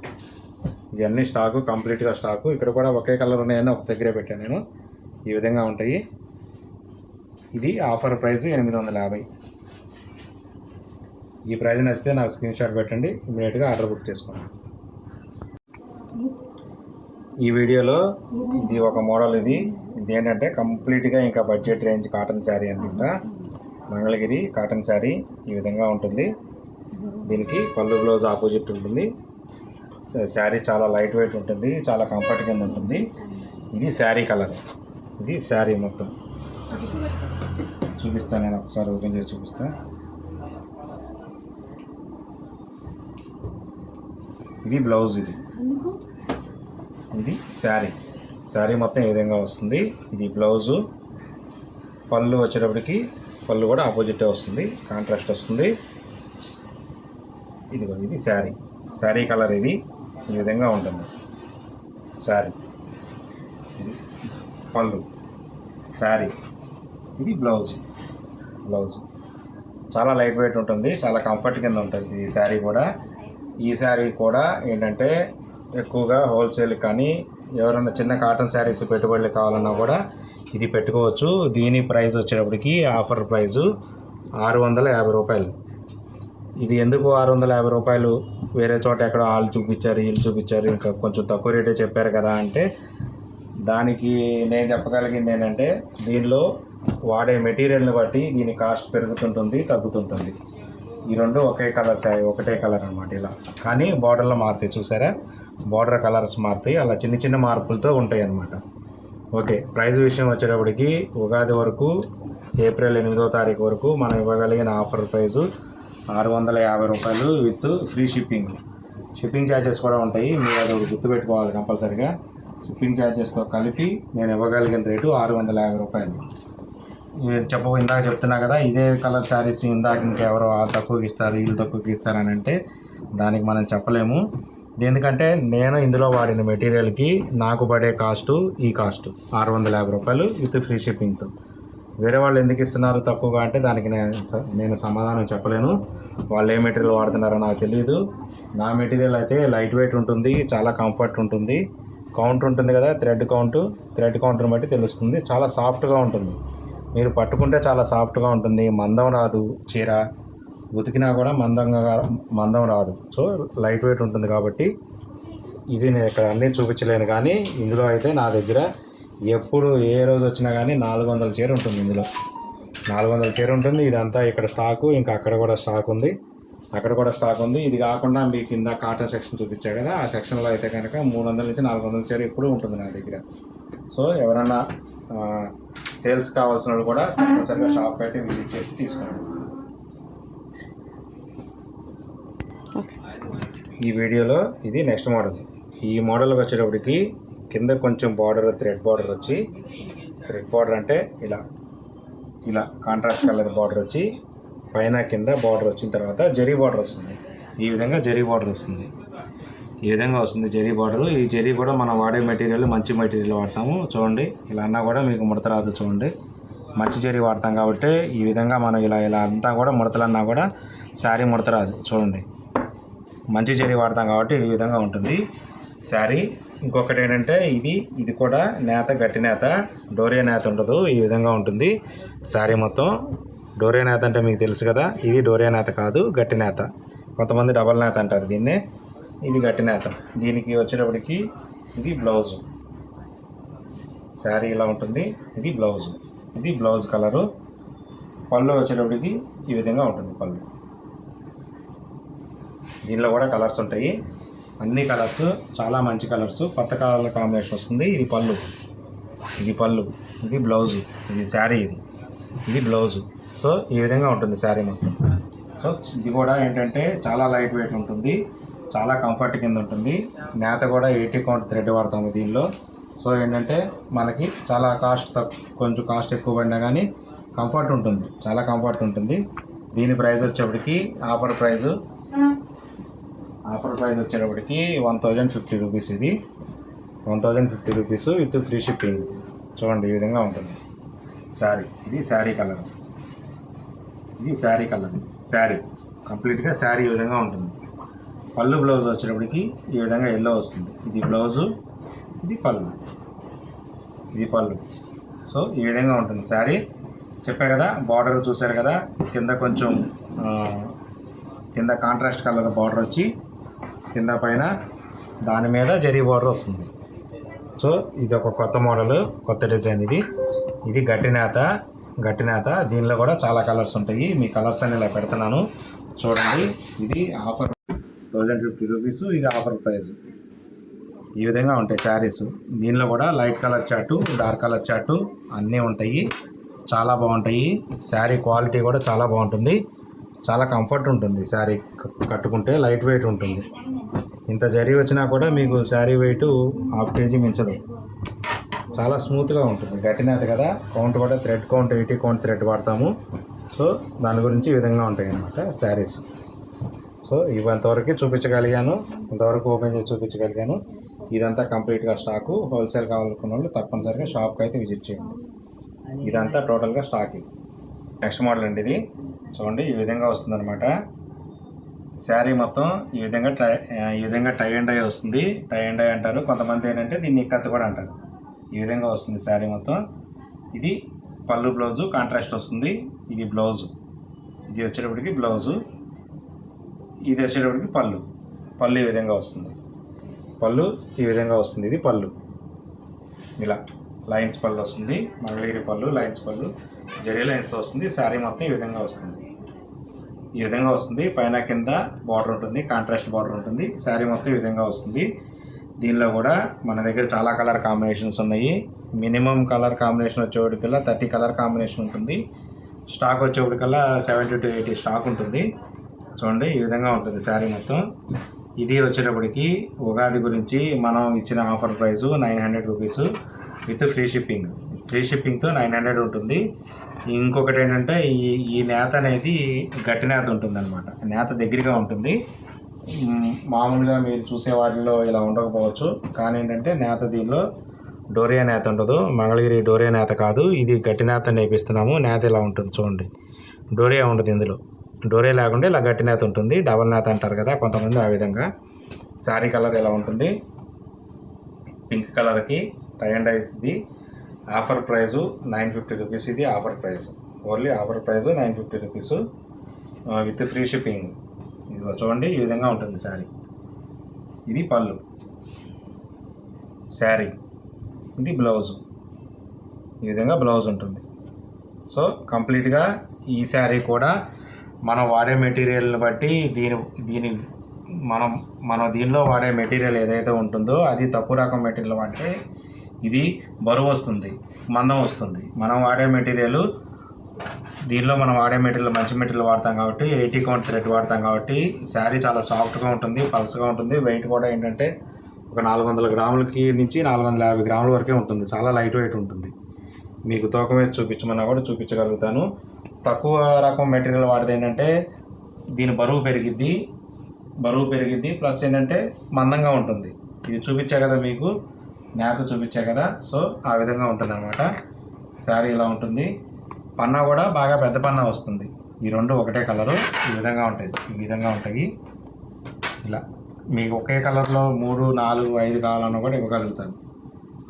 ఇవన్నీ స్టాకు, కంప్లీట్గా స్టాకు. ఇక్కడ కూడా ఒకే కలర్ ఉన్నాయని ఒక దగ్గరే పెట్టాను నేను. ఈ విధంగా ఉంటాయి. ఇది ఆఫర్ ప్రైస్ 850. ఈ ప్రైస్ నచ్చితే నాకు స్క్రీన్ షాట్ పెట్టండి, ఇమీడియట్గా ఆర్డర్ బుక్ చేసుకోండి. ఈ వీడియోలో ఇది ఒక మోడల్. ఇది ఏంటంటే కంప్లీట్గా ఇంకా బడ్జెట్ రేంజ్ కాటన్ శారీ అనమాట. మంగళగిరి కాటన్ శారీ ఈ విధంగా ఉంటుంది. దీనికి పళ్ళు బ్లౌజ్ ఆపోజిట్ ఉంటుంది. శారీ చాలా లైట్ వెయిట్ ఉంటుంది, చాలా కంఫర్ట్ కింద ఉంటుంది. ఇది శారీ కలర్, ఇది శారీ మొత్తం చూపిస్తాను. నేను ఒకసారి ఓపెన్ చేసి చూపిస్తాను. ఇది బ్లౌజ్, ఇది శారీ మొత్తం ఈ విధంగా వస్తుంది. ఇది బ్లౌజు. పళ్ళు వచ్చేటప్పటికి పళ్ళు కూడా ఆపోజిటే వస్తుంది, కాంట్రాస్ట్ వస్తుంది. ఇది శారీ కలర్. ఇది ఈ విధంగా ఉంటుంది శారీ. ఇది పళ్ళు, శారీ. ఇది బ్లౌజ్. చాలా లైట్ వెయిట్ ఉంటుంది, చాలా కంఫర్ట్ కింద ఉంటుంది ఈ శారీ కూడా. ఈ శారీ కూడా ఏంటంటే ఎక్కువగా హోల్సేల్ కానీ ఎవరైనా చిన్న కాటన్ శారీస్ పెట్టుబడులు కావాలన్నా కూడా ఇది పెట్టుకోవచ్చు. దీని ప్రైస్ వచ్చేటప్పటికి ఆఫర్ ప్రైజు 650 రూపాయలు. ఇది ఎందుకు 650 రూపాయలు? వేరే చోట ఎక్కడో వాళ్ళు చూపించారు, వీళ్ళు చూపించారు, ఇంకా కొంచెం తక్కువ రేటే చెప్పారు కదా అంటే దానికి నేను చెప్పగలిగింది ఏంటంటే దీనిలో వాడే మెటీరియల్ని బట్టి దీని కాస్ట్ పెరుగుతుంటుంది, తగ్గుతుంటుంది. ఈ రెండు ఒకే కలర్ ఒకటే కలర్ అనమాట. ఇలా కానీ బార్డర్లో మారుతాయి, చూసారా? బార్డర్ కలర్స్ మారుతాయి, అలా చిన్న చిన్న మార్పులతో ఉంటాయి అన్నమాట. ఓకే, ప్రైస్ విషయం వచ్చేటప్పటికి ఉగాది వరకు ఏప్రిల్ 8వ తారీఖు వరకు మనం ఇవ్వగలిగిన ఆఫర్ ప్రైజు 650 రూపాయలు విత్ ఫ్రీ షిప్పింగ్ ఛార్జెస్ కూడా ఉంటాయి. మీరు అది గుర్తుపెట్టుకోవాలి కంపల్సరీగా. షిప్పింగ్ ఛార్జెస్తో కలిపి నేను ఇవ్వగలిగిన రేటు 650 రూపాయలు. ఇందాక చెప్తున్నా కదా, ఇదే కలర్ శారీస్ ఇందాక ఇంకెవరో తక్కువకి ఇస్తారు, వీళ్ళు తక్కువకి ఇస్తారు అని అంటే దానికి మనం చెప్పలేము. ఎందుకంటే నేను ఇందులో వాడిన మెటీరియల్కి నాకు పడే కాస్టు ఈ కాస్ట్ 650 రూపాయలు విత్ ఫ్రీ షిప్పింగ్తో. వేరే వాళ్ళు ఎందుకు ఇస్తున్నారు తక్కువగా అంటే దానికి నేను సమాధానం చెప్పలేను. వాళ్ళు ఏ మెటీరియల్ వాడుతున్నారో నాకు తెలియదు. నా మెటీరియల్ అయితే లైట్ వెయిట్ ఉంటుంది, చాలా కంఫర్ట్ ఉంటుంది. కౌంట్ ఉంటుంది కదా, థ్రెడ్ కౌంట్ని బట్టి తెలుస్తుంది. చాలా సాఫ్ట్గా ఉంటుంది, మీరు పట్టుకుంటే చాలా సాఫ్ట్గా ఉంటుంది. మందం రాదు, చీర ఉతికినా కూడా మందం రాదు. సో లైట్ వెయిట్ ఉంటుంది కాబట్టి ఇది నేను ఇక్కడ అన్నీ చూపించలేను. కానీ ఇందులో అయితే నా దగ్గర ఎప్పుడు ఏ రోజు వచ్చినా కానీ 400 చీర ఉంటుంది. ఇందులో 400 చీర ఉంటుంది. ఇదంతా ఇక్కడ స్టాకు, ఇంకా అక్కడ కూడా స్టాక్ ఉంది, అక్కడ కూడా స్టాక్ ఉంది. ఇది కాకుండా మీకు కింద కాటన్ సెక్షన్ చూపించా కదా, ఆ సెక్షన్లో అయితే కనుక 300 నుంచి 400 చీర ఎప్పుడూ ఉంటుంది నా దగ్గర. సో ఎవరన్నా సేల్స్ కావాల్సిన వాళ్ళు కూడా తప్పనిసరిగా షాప్కి అయితే విజిట్ చేసి తీసుకోండి. ఈ వీడియోలో ఇది నెక్స్ట్ మోడల్. ఈ మోడల్కి వచ్చేటప్పటికి కింద కొంచెం బార్డర్, థ్రెడ్ బార్డర్ వచ్చి, థ్రెడ్ బార్డర్ అంటే ఇలా కాంట్రాస్ట్ కలర్ బార్డర్ వచ్చి పైన కింద బార్డర్ వచ్చిన తర్వాత జరీ బార్డర్ వస్తుంది. ఈ విధంగా జరీ బార్డర్ వస్తుంది. ఈ విధంగా వస్తుంది జరీ బార్డరు. ఈ జరీ కూడా మనం వాడే మెటీరియల్ మంచి మెటీరియల్ వాడతాము. చూడండి, ఇలా అన్నా కూడా మీకు ముడత రాదు. చూడండి, మంచి జరీ వాడతాం కాబట్టి ఈ విధంగా మనం ఇలా అంతా కూడా ముడతలన్నా కూడా శారీ ముడత రాదు. చూడండి, మంచి జరీ వాడతాం కాబట్టి ఈ విధంగా ఉంటుంది శారీ. ఇంకొకటి ఏంటంటే ఇది కూడా నేత, గట్టి నేత, డోరియా నేత ఉండదు. ఈ విధంగా ఉంటుంది శారీ మొత్తం. డోరియా నేత అంటే మీకు తెలుసు కదా, ఇది డోరియా నేత కాదు, గట్టి నేత. కొంతమంది డబల్ నేత అంటారు దీన్నే. ఇది గట్టి నేత. దీనికి వచ్చేటప్పటికి ఇది బ్లౌజు. శారీ ఇలా ఉంటుంది. ఇది బ్లౌజ్ కలరు. పళ్ళు వచ్చేటప్పటికి ఈ విధంగా ఉంటుంది పళ్ళు. దీనిలో కూడా కలర్స్ ఉంటాయి, అన్ని కలర్స్ చాలా మంచి కలర్స్, కొత్త కలర్ల కాంబినేషన్ వస్తుంది. ఇది పళ్ళు, ఇది బ్లౌజు, ఇది శారీ, ఇది బ్లౌజు. సో ఈ విధంగా ఉంటుంది శారీ మొత్తం. సో ఇది కూడా ఏంటంటే చాలా లైట్ వెయిట్ ఉంటుంది, చాలా కంఫర్ట్ కింద ఉంటుంది. నేత కూడా 80 కౌంట్ థ్రెడ్ వాడతాము దీనిలో. సో ఏంటంటే మనకి చాలా కొంచెం కాస్ట్ ఎక్కువ పడినా కానీ కంఫర్ట్ ఉంటుంది, చాలా కంఫర్ట్ ఉంటుంది. దీని ప్రైస్ వచ్చేప్పటికి ఆఫర్ ప్రైస్ వచ్చేటప్పటికి 1050 రూపీస్. ఇది 1050 రూపీస్ విత్ ఫ్రీ షిప్పింగ్. చూడండి, ఈ విధంగా ఉంటుంది శారీ. ఇది శారీ కలర్, శారీ కంప్లీట్గా శారీ ఈ విధంగా ఉంటుంది. పళ్ళు బ్లౌజ్ వచ్చేటప్పటికి ఈ విధంగా ఎల్లో వస్తుంది. ఇది బ్లౌజు, ఇది పళ్ళు. సో ఈ విధంగా ఉంటుంది శారీ. చెప్పా కదా, బార్డర్ చూసారు కదా, కింద కాంట్రాస్ట్ కలర్ బార్డర్ వచ్చి కింద పైన దాని మీద జరీ బార్డర్ వస్తుంది. సో ఇది ఒక కొత్త మోడల్, కొత్త డిజైన్. ఇది గట్టి నేత. దీనిలో కూడా చాలా కలర్స్ ఉంటాయి. మీ కలర్స్ అని ఇలా పెడుతున్నాను చూడండి. ఇది ఆఫర్ 1050 రూపీస్. ఇది ఆఫర్ ప్రైస్. ఈ విధంగా ఉంటాయి శారీస్. దీనిలో కూడా light colour chart, dark colour chart అన్నీ ఉంటాయి. చాలా బాగుంటాయి. శారీ క్వాలిటీ కూడా చాలా బాగుంటుంది, చాలా కంఫర్ట్ ఉంటుంది. శారీ కట్టుకుంటే లైట్ వెయిట్ ఉంటుంది. ఇంత జరీ వచ్చినా కూడా మీకు శారీ వెయిట్ 1/2 kg మించదు. చాలా స్మూత్గా ఉంటుంది. గట్టి నేత కదా, కౌంట్ కూడా థ్రెడ్ కౌంట్ 80 కౌంట్ థ్రెడ్ వాడతాము. సో దాని గురించి ఈ విధంగా ఉంటాయి అన్నమాట శారీస్. సో ఇంతవరకు చూపించగలిగాను, ఇంతవరకు ఓపెన్ చేసి చూపించగలిగాను. ఇదంతా కంప్లీట్గా స్టాకు. హోల్సేల్ కావాలనుకున్న వాళ్ళు తప్పనిసరిగా షాప్కి అయితే విజిట్ చేయండి. ఇదంతా టోటల్గా స్టాక్. నెక్స్ట్ మోడల్ అండి ఇది. చూడండి, ఈ విధంగా వస్తుందన్నమాట శారీ మొత్తం. ఈ విధంగా టై అండ్ డై వస్తుంది. టై అండ్ డై అంటారు కొంతమంది, ఏంటంటే దీన్ని ఇక్కత్ కూడా అంటారు. ఈ విధంగా వస్తుంది శారీ మొత్తం. ఇది పళ్ళు బ్లౌజు కాంట్రాస్ట్ వస్తుంది. ఇది బ్లౌజు, ఇది వచ్చేటప్పటికి బ్లౌజు, ఇది వచ్చేటప్పటికి పళ్ళు ఈ విధంగా వస్తుంది. ఇది పళ్ళు ఇలా లైన్స్ పళ్ళు వస్తుంది. మంగళగిరి పళ్ళు, లైన్స్ పళ్ళు, జరీ లైన్స్తో వస్తుంది. శారీ మొత్తం ఈ విధంగా వస్తుంది. పైన కింద బార్డర్ ఉంటుంది, కాంట్రాస్ట్ బార్డర్ ఉంటుంది. శారీ మొత్తం ఈ విధంగా వస్తుంది. దీనిలో కూడా మన దగ్గర చాలా కలర్ కాంబినేషన్స్ ఉన్నాయి. మినిమం కలర్ కాంబినేషన్ వచ్చేవాడికల్లా 30 కలర్ కాంబినేషన్ ఉంటుంది. స్టాక్ వచ్చేవాడికల్లా 70 to 80 స్టాక్ ఉంటుంది. చూడండి, ఈ విధంగా ఉంటుంది శారీ మొత్తం. ఇది వచ్చేటప్పటికి ఉగాది గురించి మనం ఇచ్చిన offer price 900 rupees with free షిప్పింగ్తో 900 ఉంటుంది. ఇంకొకటి ఏంటంటే ఈ నేత అనేది గట్టి నేత ఉంటుంది అనమాట. నేత దగ్గరగా ఉంటుంది. మామూలుగా మీరు చూసే వాటిలో ఇలా ఉండకపోవచ్చు, కానీ ఏంటంటే నేత దీనిలో డోరియా నేత ఉండదు. మంగళగిరి డోరియా నేత కాదు, ఇది గట్టి నేత నేపిస్తున్నాము. నేత ఇలా ఉంటుంది చూడండి, డోరియా ఉండదు ఇందులో. డోరియా లేకుండా ఇలా గట్టి నేత ఉంటుంది. డబల్ నేత అంటారు కదా కొంతమంది, ఆ విధంగా. శారీ కలర్ ఇలా ఉంటుంది, పింక్ కలర్కి టై అండ్ డైస్. ఇది ఆఫర్ ప్రైజు 950 రూపీస్. ఇది offer price, only offer price 950 rupees with free shipping. ఇదిగో చూడండి, ఈ విధంగా ఉంటుంది శారీ. ఇది పళ్ళు శారీ, ఇది బ్లౌజు. ఈ విధంగా బ్లౌజ్ ఉంటుంది. సో కంప్లీట్గా ఈ శారీ కూడా మనం వాడే మెటీరియల్ని బట్టి మనం దీనిలో వాడే మెటీరియల్ ఏదైతే ఉంటుందో అది తక్కువ రకం మెటీరియల్ వాడితే ఇది బరువు వస్తుంది, మందం వస్తుంది. మనం వాడే మెటీరియల్ మంచి మెటీరియల్ వాడతాం కాబట్టి 80 కౌంట్ థ్రెడ్ వాడతాం కాబట్టి శారీ చాలా సాఫ్ట్గా ఉంటుంది, పల్స్గా ఉంటుంది. వెయిట్ కూడా ఏంటంటే ఒక 400 గ్రాములకి నుంచి 450 గ్రాముల వరకే ఉంటుంది. చాలా లైట్ వెయిట్ ఉంటుంది. మీకు తూకం వేసి చూపించమన్నా కూడా చూపించగలుగుతాను. తక్కువ రకం మెటీరియల్ వాడితే ఏంటంటే దీని బరువు పెరిగిద్ది, ప్లస్ ఏంటంటే మందంగా ఉంటుంది. ఇది చూపించా కదా మీకు, నేత చూపించా కదా. సో ఆ విధంగా ఉంటుంది అనమాట. శారీ ఇలా ఉంటుంది. పన్నా కూడా బాగా పెద్ద పన్నా వస్తుంది. ఈ రెండు ఒకటే కలరు, ఈ విధంగా ఉంటాయి. ఇలా మీకు ఒకే కలర్లో 3, 4, 5 కావాలన్నా కూడా ఇవ్వగలుగుతాను.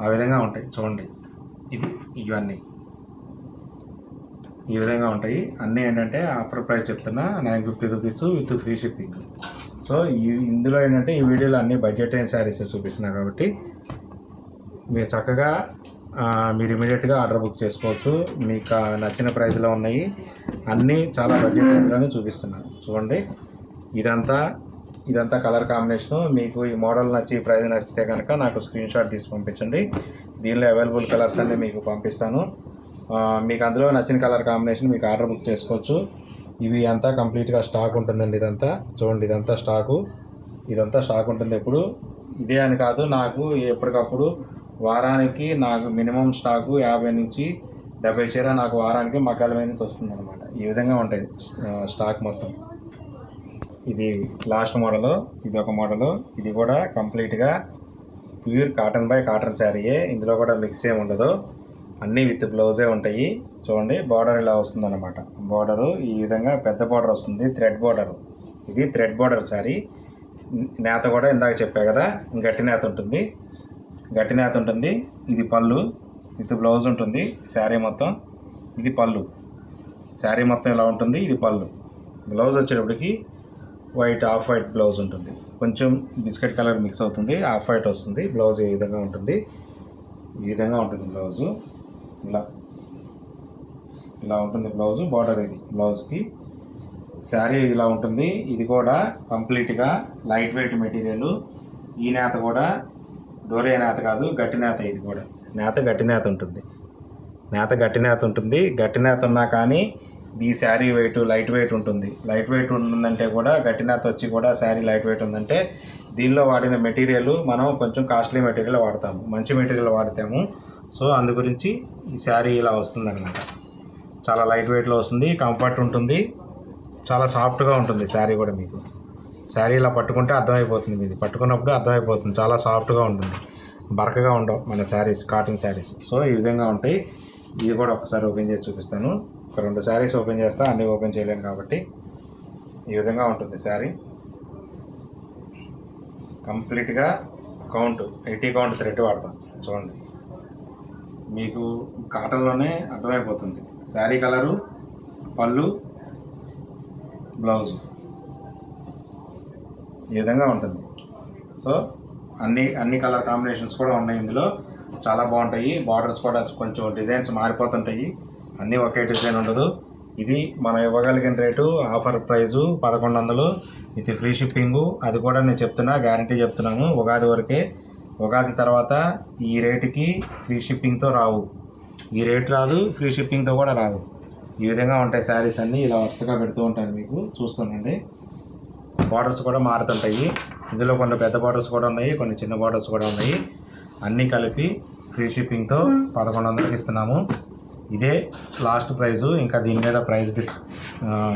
ఆ విధంగా ఉంటాయి చూడండి. ఇవన్నీ ఈ విధంగా ఉంటాయి. అన్నీ ఏంటంటే ఆఫర్ ప్రైస్ చెప్తున్నా 950 rupees with free shipping. So ఇందులో ఏంటంటే ఈ వీడియోలో అన్ని బడ్జెట్ అయిన శారీస్ చూపిస్తున్నా కాబట్టి మీరు చక్కగా మీరు ఇమీడియట్గా ఆర్డర్ బుక్ చేసుకోవచ్చు. మీకు నచ్చిన ప్రైస్లో ఉన్నాయి. అన్నీ చాలా బడ్జెట్ రేంజ్లోనే చూపిస్తున్నాను చూడండి. ఇదంతా కలర్ కాంబినేషను. మీకు ఈ మోడల్ నచ్చి ప్రైస్ నచ్చితే కనుక నాకు స్క్రీన్ షాట్ తీసి పంపించండి. దీనిలో అవైలబుల్ కలర్స్ అన్నీ మీకు పంపిస్తాను. మీకు అందులో నచ్చిన కలర్ కాంబినేషన్ మీకు ఆర్డర్ బుక్ చేసుకోవచ్చు. ఇవి అంతా కంప్లీట్గా స్టాక్ ఉంటుందండి. ఇదంతా చూడండి, ఇదంతా స్టాక్ ఉంటుంది. ఎప్పుడు ఇదే అని కాదు, నాకు ఎప్పటికప్పుడు వారానికి నాకు మినిమం స్టాకు 50 నుంచి 70 చీర నాకు వారానికి మగ్గాల మీద నుంచి వస్తుంది అనమాట. ఈ విధంగా ఉంటాయి స్టాక్ మొత్తం. ఇది లాస్ట్ మోడలు, ఇది ఒక మోడలు. ఇది కూడా కంప్లీట్గా ప్యూర్ కాటన్ బై కాటన్ శారీయే. ఇందులో కూడా మిక్స్ ఏమి ఉండదు. అన్నీ విత్ బ్లౌజే ఉంటాయి. చూడండి, బార్డర్ ఇలా వస్తుందన్నమాట. బార్డరు ఈ విధంగా పెద్ద బార్డర్ వస్తుంది, థ్రెడ్ బార్డరు. ఇది థ్రెడ్ బార్డర్ శారీ. నేత కూడా ఇందాక చెప్పా కదా, గట్టి నేత ఉంటుంది. ఇది పళ్ళు విత్ బ్లౌజ్ ఉంటుంది శారీ మొత్తం. ఇది పళ్ళు, శారీ మొత్తం ఇలా ఉంటుంది. ఇది పళ్ళు. బ్లౌజ్ వచ్చేటప్పటికి ఆఫ్ వైట్ బ్లౌజ్ ఉంటుంది. కొంచెం బిస్కెట్ కలర్ మిక్స్ అవుతుంది, ఆఫ్ వైట్ వస్తుంది. బ్లౌజ్ ఈ విధంగా ఉంటుంది. బ్లౌజు ఇలా ఉంటుంది. బ్లౌజు బార్డర్ ఇది బ్లౌజ్కి. శారీ ఇలా ఉంటుంది. ఇది కూడా కంప్లీట్గా లైట్ వెయిట్ మెటీరియల్. ఈ నేత కూడా డోరియా నేత కాదు, గట్టి నేత. ఇది కూడా గట్టి నేత ఉంటుంది. గట్టి నేత ఉన్నా కానీ ఈ శారీ వెయిట్ లైట్ వెయిట్ ఉంటుంది. లైట్ వెయిట్ ఉందంటే కూడా గట్టి నేత వచ్చి కూడా శారీ లైట్ వెయిట్ ఉందంటే దీనిలో వాడిన మెటీరియల్ మనం కొంచెం కాస్ట్లీ మెటీరియల్ వాడతాము, మంచి మెటీరియల్ వాడతాము. సో అందు గురించి ఈ శారీ ఇలా వస్తుందన్నమాట. చాలా లైట్ వెయిట్లో వస్తుంది, కంఫర్ట్ ఉంటుంది, చాలా సాఫ్ట్గా ఉంటుంది శారీ కూడా. మీకు శారీ ఇలా పట్టుకుంటే అర్థమైపోతుంది, మీకు పట్టుకున్నప్పుడు అర్థమైపోతుంది. చాలా సాఫ్ట్గా ఉంటుంది, బరకగా ఉండవు మన శారీస్, కాటన్ శారీస్. సో ఈ విధంగా ఉంటాయి. ఇది కూడా ఒకసారి ఓపెన్ చేసి చూపిస్తాను. ఒక 2 శారీస్ ఓపెన్ చేస్తా, అన్నీ ఓపెన్ చేయలేను కాబట్టి. ఈ విధంగా ఉంటుంది శారీ. కంప్లీట్గా 80 కౌంట్ థ్రెడ్ వాడతాం చూడండి. మీకు కాటన్లోనే అర్థమైపోతుంది. శారీ కలరు, పళ్ళు, బ్లౌజు ఈ విధంగా ఉంటుంది. సో అన్ని కలర్ కాంబినేషన్స్ కూడా ఉన్నాయి ఇందులో. చాలా బాగుంటాయి. బార్డర్స్ కూడా కొంచెం డిజైన్స్ మారిపోతుంటాయి, అన్నీ ఒకే డిజైన్ ఉండదు. ఇది మనం ఇవ్వగలిగిన rate offer price 1100 with free shipping. అది కూడా నేను గ్యారంటీ చెప్తున్నాను. ఉగాది వరకే. ఉగాది తర్వాత ఈ రేటుకి ఫ్రీ షిప్పింగ్తో రావు. ఈ రేట్ రాదు, ఫ్రీ షిప్పింగ్తో కూడా రాదు. ఈ విధంగా ఉంటాయి శారీస్ అన్నీ. ఇలా వరుసగా పెడుతూ ఉంటాను, మీకు చూస్తుండండి. బార్డర్స్ కూడా మారుతుంటాయి. ఇందులో కొన్ని పెద్ద బార్డర్స్ కూడా ఉన్నాయి, కొన్ని చిన్న బార్డర్స్ కూడా ఉన్నాయి. అన్నీ కలిపి ఫ్రీ షిప్పింగ్తో 1100కి ఇస్తున్నాము. ఇదే లాస్ట్ ప్రైజు. ఇంకా దీని మీద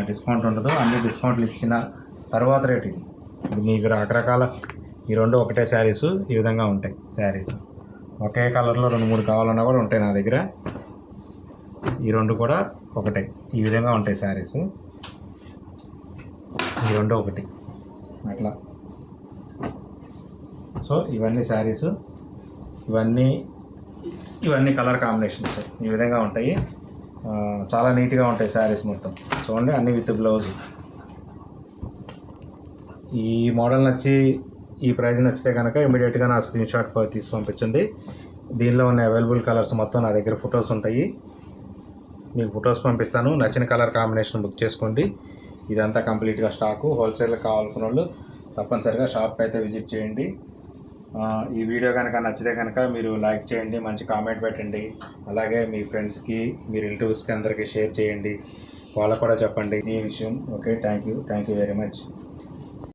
డిస్కౌంట్ ఉండదు. అన్ని డిస్కౌంట్లు ఇచ్చిన తర్వాత రేటు ఇది. మీకు రకరకాల ఈ రెండు ఒకటే శారీస్ ఈ విధంగా ఉంటాయి. శారీస్ ఒకే కలర్లో 2-3 కావాలన్నా కూడా ఉంటాయి నా దగ్గర. ఈ రెండు కూడా ఒకటే ఈ విధంగా ఉంటాయి శారీస్. ఈ రెండు ఒకటి అట్లా. సో ఇవన్నీ శారీస్, ఇవన్నీ కలర్ కాంబినేషన్స్ ఈ విధంగా ఉంటాయి. చాలా నీట్గా ఉంటాయి శారీస్ మొత్తం. చూడండి, అన్నీ విత్ బ్లౌజ్. ఈ మోడల్ నచ్చి ఈ ప్రైస్ నచ్చితే కనుక ఇమీడియట్గా నా స్క్రీన్ షాట్ తీసి పంపించండి. దీనిలో ఉన్న అవైలబుల్ కలర్స్ మొత్తం నా దగ్గర ఫొటోస్ ఉంటాయి. మీకు ఫొటోస్ పంపిస్తాను. నచ్చిన కలర్ కాంబినేషన్ బుక్ చేసుకోండి. ఇదంతా కంప్లీట్గా స్టాకు. హోల్సేల్గా కావాలనుకున్న వాళ్ళు తప్పనిసరిగా షాప్కి అయితే విజిట్ చేయండి. ఈ వీడియో కనుక నచ్చితే కనుక మీరు లైక్ చేయండి, మంచి కామెంట్ పెట్టండి. అలాగే మీ ఫ్రెండ్స్కి, మీ రిలేటివ్స్కి అందరికీ షేర్ చేయండి. వాళ్ళకు కూడా చెప్పండి ఈ విషయం. Okay, thank you very much.